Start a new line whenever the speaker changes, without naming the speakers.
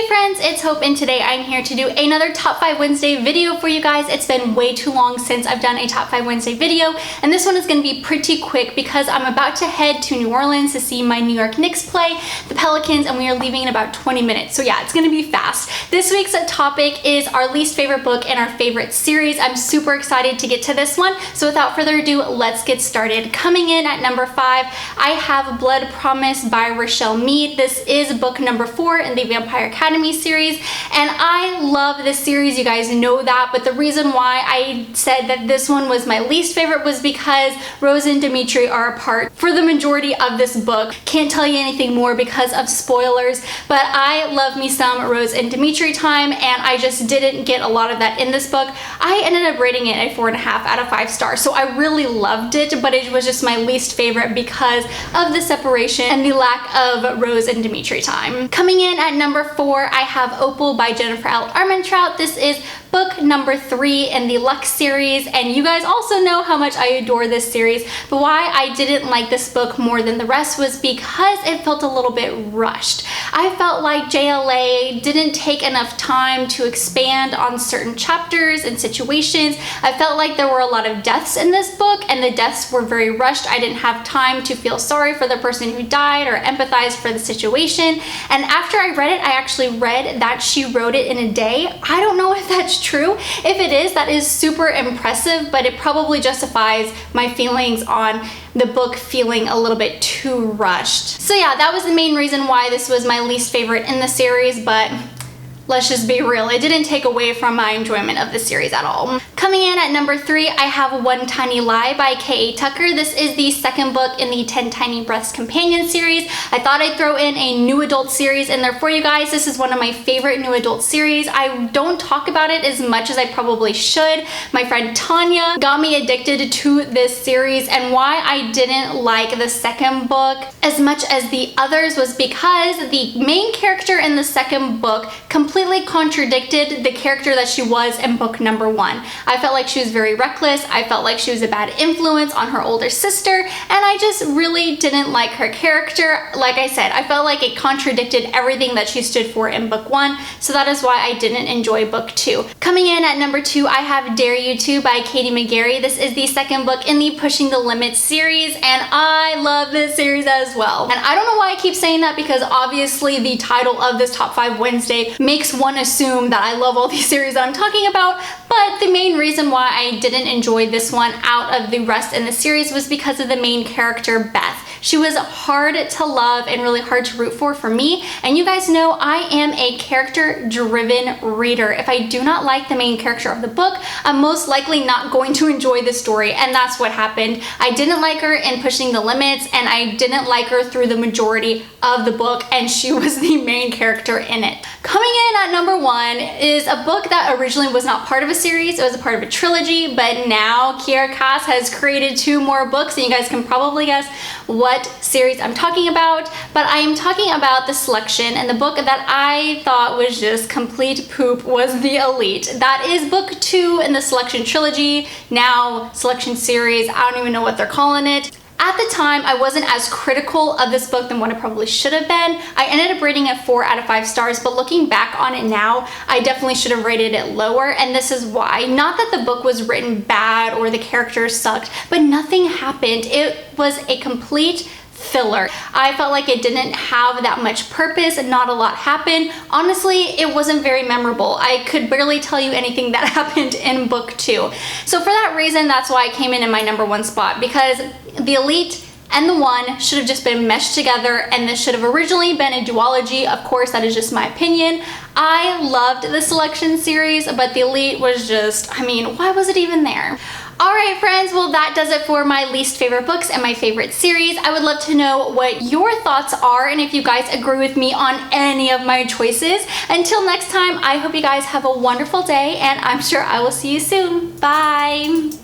Hey friends, it's Hope, and today I'm here to do another Top 5 Wednesday video for you guys. It's been way too long since I've done a Top 5 Wednesday video, and this one is going to be pretty quick because I'm about to head to New Orleans to see my New York Knicks play the Pelicans, and we are leaving in about 20 minutes. So yeah, it's going to be fast. This week's topic is our least favorite book and our favorite series. I'm super excited to get to this one, so without further ado, let's get started. Coming in at number 5, I have Blood Promise by Rochelle Mead. This is book number 4 in the Vampire Academy series, and I love this series, you guys know that, but the reason why I said that this one was my least favorite was because Rose and Dimitri are apart for the majority of this book. Can't tell you anything more because of spoilers, but I love me some Rose and Dimitri time, and I just didn't get a lot of that in this book. I ended up rating it a 4.5 out of 5 stars, so I really loved it, but it was just my least favorite because of the separation and the lack of Rose and Dimitri time. Coming in at number 4, I have Opal by Jennifer L. Armentrout. This is book number 3 in the Lux series, and you guys also know how much I adore this series, but why I didn't like this book more than the rest was because it felt a little bit rushed. I felt like JLA didn't take enough time to expand on certain chapters and situations. I felt like there were a lot of deaths in this book, and the deaths were very rushed. I didn't have time to feel sorry for the person who died or empathize for the situation, and after I read it, I actually read that she wrote it in a day. I don't know if that's true. If it is, that is super impressive, but it probably justifies my feelings on the book feeling a little bit too rushed. So yeah, that was the main reason why this was my least favorite in the series, but let's just be real, it didn't take away from my enjoyment of the series at all. Coming in at number 3, I have One Tiny Lie by K.A. Tucker. This is the second book in the 10 Tiny Breaths companion series. I thought I'd throw in a new adult series in there for you guys. This is one of my favorite new adult series. I don't talk about it as much as I probably should. My friend Tanya got me addicted to this series, and why I didn't like the second book as much as the others was because the main character in the second book completely contradicted the character that she was in book number 1. I felt like she was very reckless. I felt like she was a bad influence on her older sister, and I just really didn't like her character. Like I said, I felt like it contradicted everything that she stood for in book 1, so that is why I didn't enjoy book 2. Coming in at number 2, I have Dare You To by Katie McGarry. This is the second book in the Pushing the Limits series, and I love this series as well. And I don't know why I keep saying that, because obviously the title of this Top 5 Wednesday makes one assume that I love all these series that I'm talking about, but the main reason why I didn't enjoy this one out of the rest in the series was because of the main character, Beth. She was hard to love and really hard to root for me, and you guys know I am a character-driven reader. If I do not like the main character of the book, I'm most likely not going to enjoy the story, and that's what happened. I didn't like her in Pushing the Limits, and I didn't like her through the majority of the book, and she was the main character in it. Coming in at number 1 is a book that originally was not part of a series. It was a part of a trilogy, but now Kiera Cass has created 2 more books, and you guys can probably guess what series I'm talking about, but I am talking about The Selection, and the book that I thought was just complete poop was The Elite. That is book 2 in the Selection trilogy, now Selection series. I don't even know what they're calling it. At the time, I wasn't as critical of this book than what I probably should have been. I ended up rating it 4 out of 5 stars, but looking back on it now, I definitely should have rated it lower, and this is why. Not that the book was written bad or the characters sucked, but nothing happened. It was a complete filler. I felt like it didn't have that much purpose and not a lot happened. Honestly, it wasn't very memorable. I could barely tell you anything that happened in book 2. So for that reason, that's why I came in my number 1 spot, because The Elite and the One should have just been meshed together, and this should have originally been a duology. Of course, that is just my opinion. I loved the Selection series, but The Elite was just, I mean, why was it even there? Alright friends, well that does it for my least favorite books and my favorite series. I would love to know what your thoughts are and if you guys agree with me on any of my choices. Until next time, I hope you guys have a wonderful day, and I'm sure I will see you soon. Bye!